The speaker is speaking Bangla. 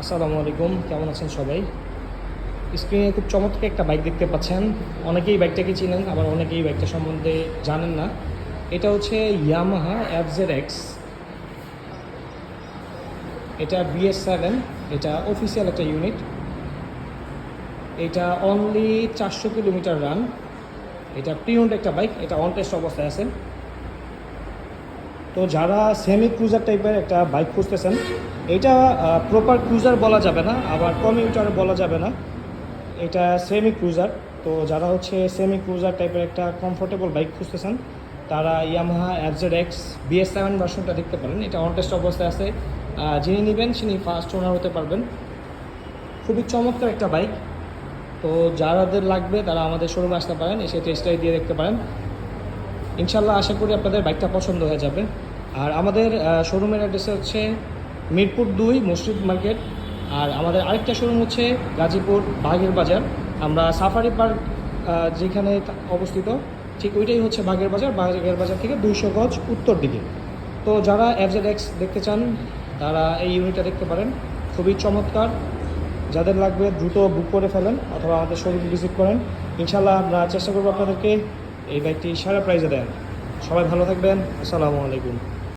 আসসালামু আলাইকুম, কেমন আছেন সবাই? স্ক্রিনে খুব চমৎকার একটা বাইক দেখতে পাচ্ছেন। অনেকেই বাইকটাকে চিনেন, আবার অনেকেই বাইকটা সম্বন্ধে জানেন না। এটা হচ্ছে ইয়ামাহা FZ-X। এটা BS7, এটা অফিসিয়াল একটা ইউনিট। এটা অনলি 400 কিলোমিটার রান। এটা প্রিওন্ড একটা বাইক, এটা অন টেস্ট অবস্থায় আছে। তো যারা সেমি ক্রুজার টাইপের একটা বাইক খুঁজতেছেন, এটা প্রপার ক্রুজার বলা যাবে না, আবার কমিউটার বলা যাবে না, এটা সেমি ক্রুজার। তো যারা হচ্ছে সেমি ক্রুজার টাইপের একটা কমফোর্টেবল বাইক খুঁজতেছেন, তারা ইয়ামাহা FZ-X BS7 ভার্সনটা দেখতে পারেন। এটা অন টেস্ট অবস্থায় আছে। যিনি নেবেন তিনি ফার্স্ট ওনার হতে পারবেন। খুবই চমৎকার একটা বাইক। তো যারাদের লাগবে তারা আমাদের শোরুমে আসতে পারেন, এসে টেস্ট রাইড দিয়ে দেখতে পারেন। ইনশাল্লাহ আশা করি আপনাদের বাইকটা পছন্দ হয়ে যাবে। আর আমাদের শোরুমের অ্যাড্রেস হচ্ছে মিরপুর 2 মসজিদ মার্কেট। আর আমাদের আরেকটা শোরুম হচ্ছে গাজীপুর বাগের বাজার। আমরা সাফারি পার্ক যেখানে অবস্থিত, ঠিক ওইটাই হচ্ছে বাগের বাজার। বাগের বাজার থেকে 200 গজ উত্তর দিকে। তো যারা FZ-X দেখতে চান তারা এই ইউনিটটা দেখতে পারেন, খুবই চমৎকার। যাদের লাগবে দ্রুত বুক করে ফেলেন অথবা আমাদের শোরুম ভিজিট করেন। ইনশাল্লাহ আমরা চেষ্টা করবো আপনাদেরকে এই বাইকটি সেরা প্রাইজে দেন। সবাই ভালো থাকবেন। আসসালামু আলাইকুম।